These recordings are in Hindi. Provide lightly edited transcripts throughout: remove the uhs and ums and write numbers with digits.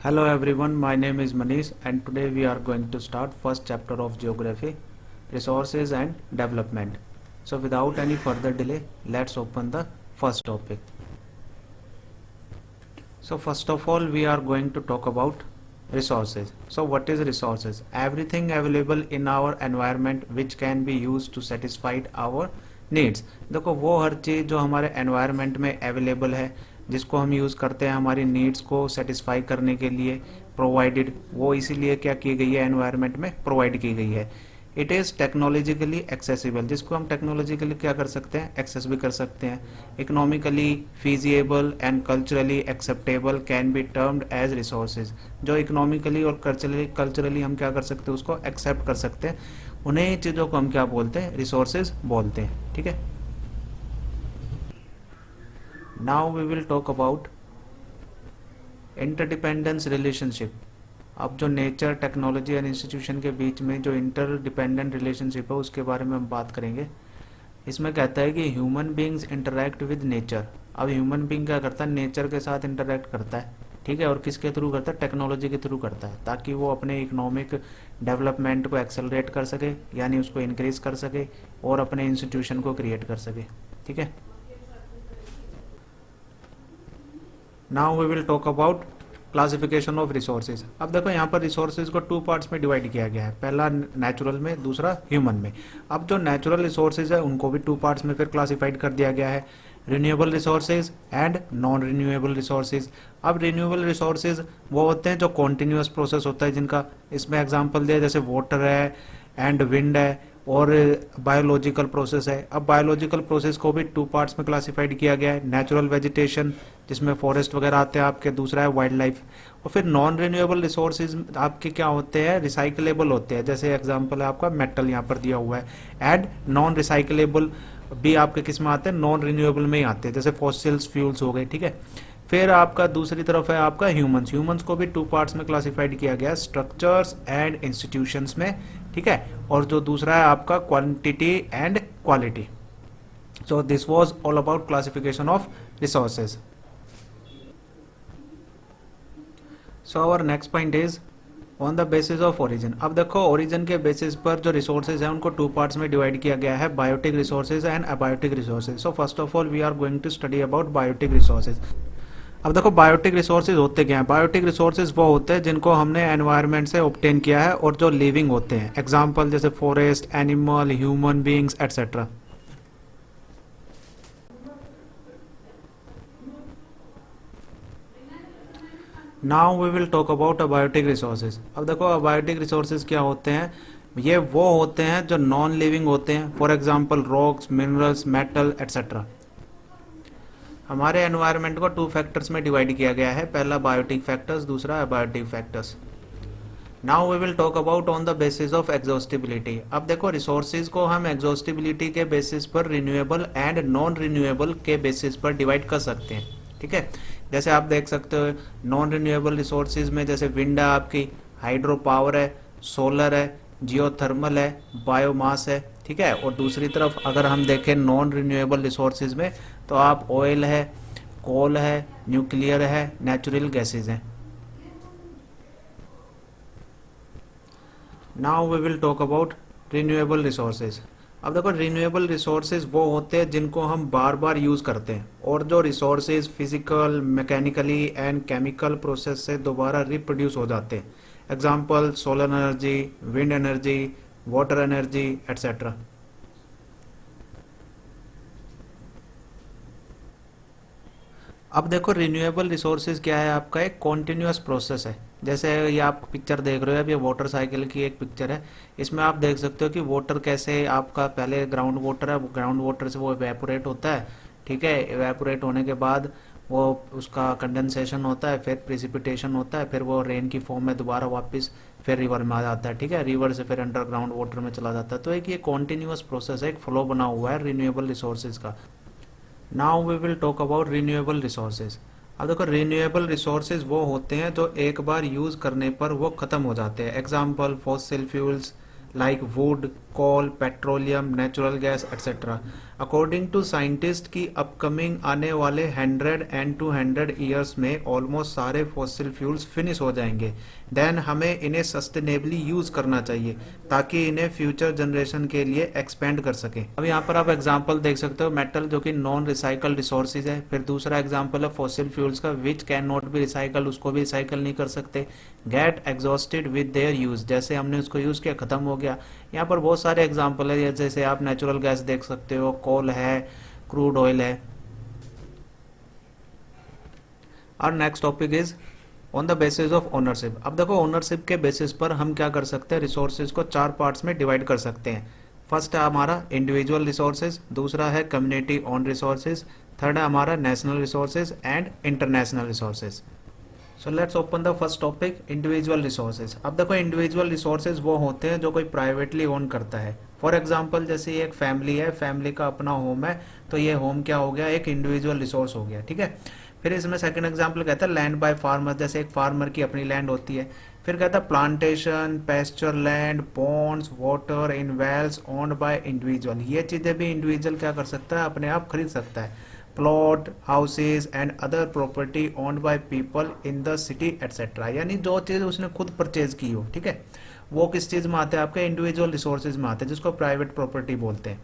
Hello everyone, my name is Manish and today we are going to start first chapter of geography, resources and development. So without any further delay, let's open the first topic. So first of all, we are going to talk about resources. So what is resources? Everything available in our environment which can be used to satisfy our needs. देखो वो हर चीज़ जो हमारे environment में available है जिसको हम यूज़ करते हैं हमारी नीड्स को सेटिस्फाई करने के लिए प्रोवाइडेड, वो इसीलिए क्या की गई है एनवायरनमेंट में प्रोवाइड की गई है. इट इज़ टेक्नोलॉजिकली एक्सेसिबल, जिसको हम टेक्नोलॉजिकली क्या कर सकते हैं, एक्सेस भी कर सकते हैं. Economically feasible and culturally acceptable can be termed as resources. जो इकोनॉमिकली और कल्चरली हम क्या कर सकते हैं, उसको एक्सेप्ट कर सकते हैं, उन्हीं चीज़ों को हम क्या बोलते हैं, रिसोर्सेज बोलते हैं. ठीक है. Now we will talk about interdependence relationship. अब जो नेचर, टेक्नोलॉजी एंड इंस्टीट्यूशन के बीच में जो इंटरडिपेंडेंट रिलेशनशिप है उसके बारे में हम बात करेंगे. इसमें कहता है कि human beings interact with nature. अब ह्यूमन बींग क्या करता है, नेचर के साथ इंटरैक्ट करता है. ठीक है. और किसके थ्रू करता है, टेक्नोलॉजी के थ्रू करता है, ताकि वो अपने इकोनॉमिक डेवलपमेंट को एक्सेलरेट कर सके, यानी उसको इंक्रीज कर सके और अपने इंस्टीट्यूशन को क्रिएट कर सके. ठीक है. Now we will talk about classification of resources. अब देखो यहाँ पर रिसोर्सेज को टू पार्ट्स में डिवाइड किया गया है, पहला नेचुरल में, दूसरा ह्यूमन में. अब जो नेचुरल रिसोर्सेज है उनको भी टू पार्ट्स में फिर क्लासिफाइड कर दिया गया है, renewable resources and non renewable resources. अब रिन्यूएबल रिसोर्सेज वो होते हैं जो कॉन्टिन्यूस प्रोसेस होता है जिनका, इसमें एग्जांपल दिया जैसे वाटर है एंड विंड है और बायोलॉजिकल प्रोसेस है. अब बायोलॉजिकल प्रोसेस को भी टू पार्ट्स में क्लासिफाइड किया गया है, नेचुरल वेजिटेशन जिसमें फॉरेस्ट वगैरह आते हैं आपके, दूसरा है वाइल्ड लाइफ. और फिर नॉन रिन्यूएबल रिसोर्सेज आपके क्या होते हैं, रिसाइकलेबल होते हैं. जैसे एग्जांपल है आपका मेटल यहाँ पर दिया हुआ है. एंड नॉन रिसाइकलेबल भी आपके किस में आते हैं, नॉन रिन्यूएबल में ही आते हैं, जैसे फॉसिल्स फ्यूल्स हो गए. ठीक है. फिर आपका दूसरी तरफ है आपका ह्यूमंस. ह्यूमंस को भी टू पार्ट्स में क्लासिफाइड किया गया है, स्ट्रक्चर्स एंड इंस्टीट्यूशंस में. ठीक है. और जो दूसरा है आपका quantity and quality. So this was all about classification of resources. So our next point is on the basis of origin. अब देखो ओरिजिन के बेसिस पर जो रिसोर्सेज हैं उनको टू पार्ट्स में डिवाइड किया गया है, biotic resources and abiotic resources. So first of all we are going to study about biotic resources. अब देखो बायोटिक रिसोर्सेज होते क्या हैं. बायोटिक रिसोर्सेज वो होते हैं जिनको हमने एनवायरनमेंट से ऑब्टेन किया है और जो लिविंग होते हैं. एग्जांपल जैसे forest, animal, human beings etcetera. Now we will talk about abiotic resources. अब देखो अबायोटिक रिसोर्सेज क्या होते हैं, ये वो होते हैं जो नॉन लिविंग होते हैं. For example rocks, minerals, metal etcetera. हमारे एनवायरनमेंट को टू फैक्टर्स में डिवाइड किया गया है, पहला बायोटिक फैक्टर्स, दूसरा abiotic factors. Now we will talk about on the basis of exhaustibility. अब देखो रिसोर्सेज को हम एग्जॉस्टिबिलिटी के बेसिस पर रिन्यूएबल एंड नॉन रिन्यूएबल के बेसिस पर डिवाइड कर सकते हैं. ठीक है. जैसे आप देख सकते हो नॉन रिन्यूएबल रिसोर्सेज में जैसे विंड है आपकी, हाइड्रो पावर है, सोलर है, जियोथर्मल है, बायोमास है. ठीक है. और दूसरी तरफ अगर हम देखें नॉन रिन्यूएबल रिसोर्सेज में तो आप ऑयल है, कोल है, न्यूक्लियर है, नेचुरल गैसेज हैं. Now we will talk about renewable resources. अब देखो रिन्यूएबल रिसोर्सेज वो होते हैं जिनको हम बार बार यूज़ करते हैं और जो resources physical, mechanically and chemical process से दोबारा रिप्रोड्यूस हो जाते हैं. Example solar energy, wind energy, water energy etcetera. अब देखो रिन्यूएबल रिसोर्सेज क्या है, आपका एक कॉन्टिन्यूस प्रोसेस है. जैसे ये आप पिक्चर देख रहे हो, अब ये वाटर साइकिल की एक पिक्चर है. इसमें आप देख सकते हो कि वाटर कैसे आपका पहले ग्राउंड वाटर है, ग्राउंड वाटर से वो इवेपोरेट होता है. ठीक है. इवेपोरेट होने के बाद वो उसका कंडेंसेशन होता है, फिर प्रेसिपिटेशन होता है, फिर वो रेन की फॉर्म में दोबारा वापस फिर रिवर में आ जाता है. ठीक है. रिवर से फिर अंडरग्राउंड वाटर में चला जाता है. तो एक ये कॉन्टिन्यूस प्रोसेस है, एक फ्लो बना हुआ है रिन्यूएबल रिसोर्सेज का. Now we will talk about renewable resources. अब देखो रिन्यूएबल रिसोर्सेज वो होते हैं जो एक बार यूज करने पर वो खत्म हो जाते हैं. Example fossil fuels like wood, coal, petroleum, natural gas etcetera. According to scientist की अपकमिंग आने वाले 100 एंड 200 ईयर्स में ऑलमोस्ट सारे फॉसिल फ्यूल्स फिनिश हो जाएंगे। देन हमें इन्हें सस्टेनेबली यूज करना चाहिए ताकि इन्हें फ्यूचर जनरेशन के लिए एक्सपेंड कर सकें। अब यहाँ पर आप एग्जांपल देख सकते हो, मेटल जो कि नॉन रिसाइकल्ड रिसोर्सेज है। फिर दूसरा एग्जांपल है फॉसिल फ्यूल्स का, which can not be recycled, उसको भी रिसाइकल नहीं कर सकते। Get exhausted with their use, जैसे हमने उसको यूज किया खत्म हो गया। यहाँ पर बहुत सारे एग्जांपल है, जैसे आप नेचुरल गैस देख सकते हो, कोल है, क्रूड ऑयल है। और next topic is on the basis of ownership. अब देखो ओनरशिप के बेसिस पर हम क्या कर सकते हैं, रिसोर्सेज को 4 पार्ट्स में डिवाइड कर सकते हैं। फर्स्ट है हमारा इंडिविजुअल रिसोर्सेज, दूसरा है कम्युनिटी ओन रिसोर्सेज, थर्ड है हमारा national resources and international resources. So let's open the first topic, individual resources. अब देखो इंडिविजुअल रिसोर्सेज वो होते हैं जो कोई प्राइवेटली ओन करता है। फॉर एग्जांपल जैसे ये एक फैमिली है, फैमिली का अपना होम है, तो ये होम क्या हो गया, एक इंडिविजुअल रिसोर्स हो गया, ठीक है। फिर इसमें सेकंड एग्जांपल कहता है लैंड बाय फार्मर, जैसे एक फार्मर की अपनी लैंड होती है। फिर कहता है plantation, pasture land, ponds, water in wells owned by individual, ये चीजें भी इंडिविजुअल क्या कर सकता है, अपने आप खरीद सकता है। Plot, houses and other property owned by people in the city etcetera, यानी जो चीज उसने खुद परचेज की हो, ठीक है, वो किस चीज में आते हैं, आपके इंडिविजुअल रिसोर्सेज में आते हैं, जिसको प्राइवेट प्रॉपर्टी बोलते हैं।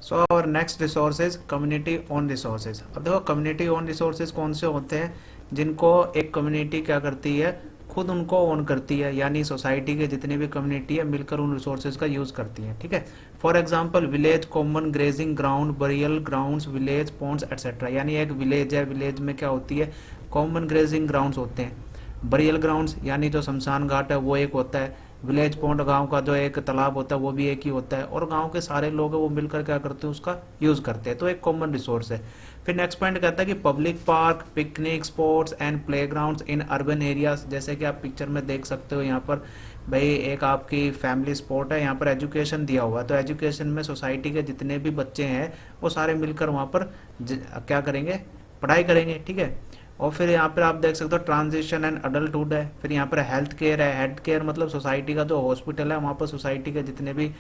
सो और next resources community own resources. अब देखो कम्युनिटी ओन रिसोर्सेज कौन से होते हैं, जिनको एक कम्युनिटी क्या करती है, खुद उनको ओन करती है, यानी सोसाइटी के जितनी भी कम्युनिटी है मिलकर उन रिसोर्सेज का यूज करती है, ठीक है। For example village common grazing ground, burial grounds, village ponds etcetera, यानी एक विलेज है, विलेज में क्या होती है, कॉमन ग्रेजिंग ग्राउंड्स होते हैं। बरियल ग्राउंड्स यानी जो शमशान घाट है वो एक होता है। विलेज पॉन्ड गांव का जो एक तालाब होता है वो भी एक ही होता है, और गांव के सारे लोग हैं वो मिलकर क्या करते हैं, उसका यूज करते हैं, तो एक कॉमन रिसोर्स है। फिर नेक्स्ट पॉइंट कहता है कि public park, picnic spots and playgrounds in urban areas, जैसे कि आप पिक्चर में देख सकते हो, यहाँ पर भाई एक आपकी फैमिली स्पॉट है, यहाँ पर एजुकेशन दिया हुआ है, तो एजुकेशन में सोसाइटी के जितने भी बच्चे हैं वो सारे मिलकर वहाँ पर क्या करेंगे, पढ़ाई करेंगे, ठीक है। और फिर यहाँ पर आप देख सकते हो ट्रांजिशन एंड अडल्टहुड है। फिर यहाँ पर हेल्थ केयर है, हेल्थ केयर मतलब सोसाइटी का जो हॉस्पिटल है, वहाँ पर सोसाइटी के जितने भी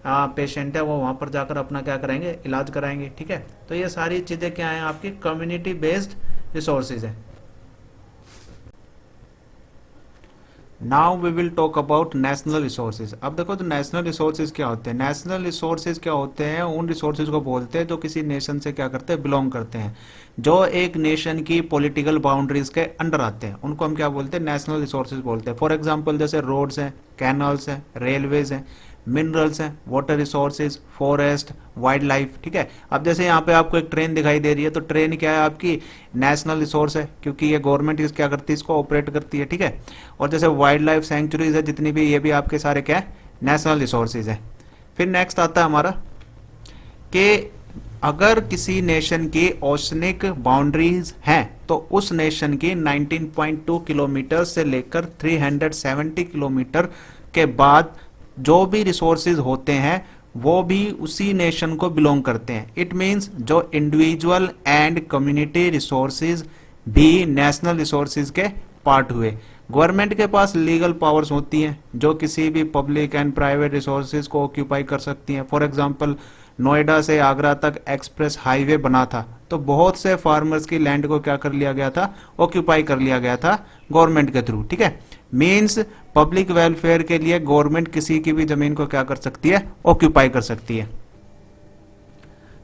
पेशेंट है वो वहाँ पर जाकर अपना क्या कराएंगे, इलाज कराएंगे, ठीक है। तो ये सारी चीज़ें क्या हैं, आपकी कम्युनिटी बेस्ड रिसोर्सेज है। Now we will talk about national resources. अब देखो तो नेशनल रिसोर्सेज क्या होते हैं, नेशनल रिसोर्सेज क्या होते हैं, उन रिसोर्सेज को बोलते हैं जो किसी नेशन से क्या करते हैं, बिलोंग करते हैं, जो एक नेशन की पॉलिटिकल बाउंड्रीज के अंडर आते हैं, उनको हम क्या बोलते हैं, नेशनल रिसोर्सेज बोलते हैं। फॉर एग्जांपल जैसे रोड्स हैं, कैनल्स हैं, रेलवेज हैं, मिनरल्स हैं, water resources, forest, wild life, ठीक है। अब जैसे यहाँ पे आपको एक ट्रेन दिखाई दे रही है, तो ट्रेन क्या है, आपकी नेशनल रिसोर्स है, क्योंकि ये गवर्नमेंट क्या करती है, इसको ऑपरेट करती है, ठीक है। और जैसे वाइल्ड लाइफ सेंचुरीज है जितनी भी, ये भी आपके सारे क्या है, नेशनल रिसोर्सेज है। फिर नेक्स्ट आता है हमारा कि अगर किसी नेशन की ओशनिक बाउंड्रीज हैं तो उस नेशन की 19.2 किलोमीटर से लेकर 370 किलोमीटर के बाद जो भी रिसोर्सेज होते हैं वो भी उसी नेशन को बिलोंग करते हैं। इट मींस जो इंडिविजुअल एंड कम्युनिटी रिसोर्सेज भी नेशनल रिसोर्सेज के पार्ट हुए। गवर्नमेंट के पास लीगल पावर्स होती हैं जो किसी भी पब्लिक एंड प्राइवेट रिसोर्सेज को ऑक्यूपाई कर सकती हैं। फॉर एग्जांपल नोएडा से आगरा तक एक्सप्रेस हाईवे बना था, तो बहुत से फार्मर्स की लैंड को क्या कर लिया गया था, ऑक्यूपाई कर लिया गया था गवर्नमेंट के थ्रू, ठीक है। मींस पब्लिक वेलफेयर के लिए गवर्नमेंट किसी की भी जमीन को क्या कर सकती है, ऑक्यूपाई कर सकती है।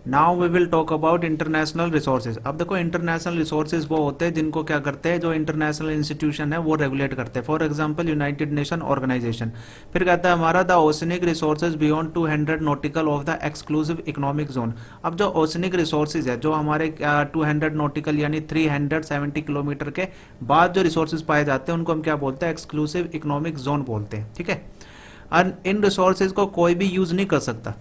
Now we will talk about international resources. अब देखो इंटरनेशनल रिसोर्सेज वो होते हैं जिनको क्या करते हैं, जो इंटरनेशनल इंस्टीट्यूशन है वो रेगुलेट करते हैं। For example United Nation organisation. फिर कहता है हमारा the oceanic resources beyond 200 nautical of the exclusive economic zone. अब जो ओशनिक रिसोर्सेज है, जो हमारे 200 नॉटिकल यानी 370 किलोमीटर के बाद जो रिसोर्सेज पाए जाते हैं उनको हम क्या बोलते हैं, एक्सक्लूसिव इकोनॉमिक जोन बोलते हैं, ठीक है। और इन रिसोर्सेज को कोई भी यूज नहीं कर सकता,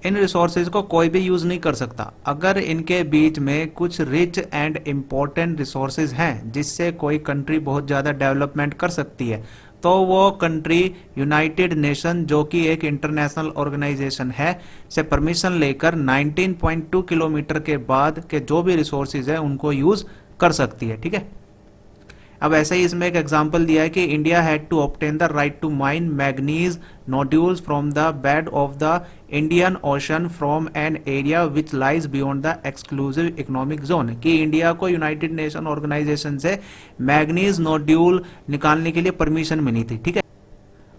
इन रिसोर्सेज को कोई भी यूज नहीं कर सकता। अगर इनके बीच में कुछ रिच एंड इम्पोर्टेंट रिसोर्सेज हैं जिससे कोई कंट्री बहुत ज्यादा डेवलपमेंट कर सकती है, तो वो कंट्री यूनाइटेड नेशन जो कि एक इंटरनेशनल ऑर्गेनाइजेशन है से परमिशन लेकर 19.2 किलोमीटर के बाद के जो भी रिसोर्सेज है उनको यूज कर सकती है, ठीक है। अब ऐसा ही इसमें एक एग्जांपल दिया है कि India had to obtain the right to mine manganese nodules from the bed of the Indian Ocean from an area which lies beyond the exclusive economic zone, कि इंडिया को यूनाइटेड नेशन ऑर्गेनाइजेशन से मैग्नीज नोड्यूल निकालने के लिए परमिशन मिली थी। ठीक है,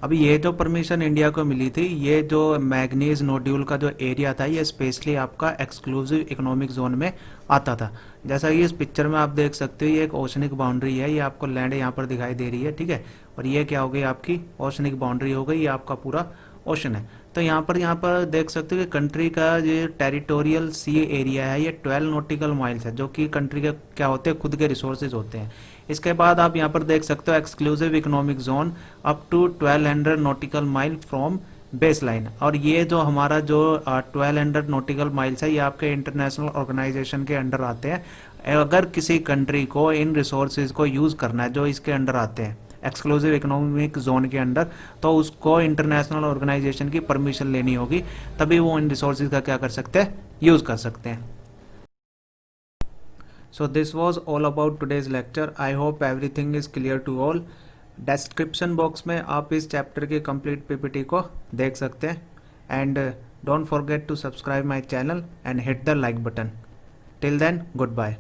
अभी ये जो परमिशन इंडिया को मिली थी, ये जो मैग्नीज नोड्यूल का जो एरिया था ये स्पेशली आपका एक्सक्लूसिव इकोनॉमिक जोन में आता था। जैसा कि इस पिक्चर में आप देख सकते हो, ये एक ओशनिक बाउंड्री है, ये आपको लैंड यहाँ पर दिखाई दे रही है। ठीक है, और ये क्या हो गई आपकी ओशनिक बाउंड्री हो गई, ये आपका पूरा ओशन है। तो यहाँ पर देख सकते हो कि कंट्री का ये टेरिटोरियल सी एरिया है, ये 12 नॉटिकल माइल्स है, जो कि कंट्री के क्या होते हैं, खुद के रिसोर्सेज होते हैं। इसके बाद आप यहाँ पर देख सकते हो exclusive economic zone up to 1200 nautical mile from base line. और ये जो हमारा जो 1200 नॉटिकल माइल्स है, ये आपके इंटरनेशनल ऑर्गेनाइजेशन के अंडर आते हैं। अगर किसी कंट्री को इन रिसोर्सेज को यूज करना है जो इसके अंडर आते हैं एक्सक्लूसिव इकोनॉमिक जोन के अंडर, तो उसको इंटरनेशनल ऑर्गेनाइजेशन की परमिशन लेनी होगी, तभी वो इन रिसोर्सेज का क्या कर सकते हैं, यूज कर सकते हैं। So this was all about today's lecture. I hope everything is clear to all. Description box में आप इस चैप्टर के कंप्लीट पीपीटी को देख सकते हैं, and don't forget to subscribe my channel and hit the like button. Till then, good bye.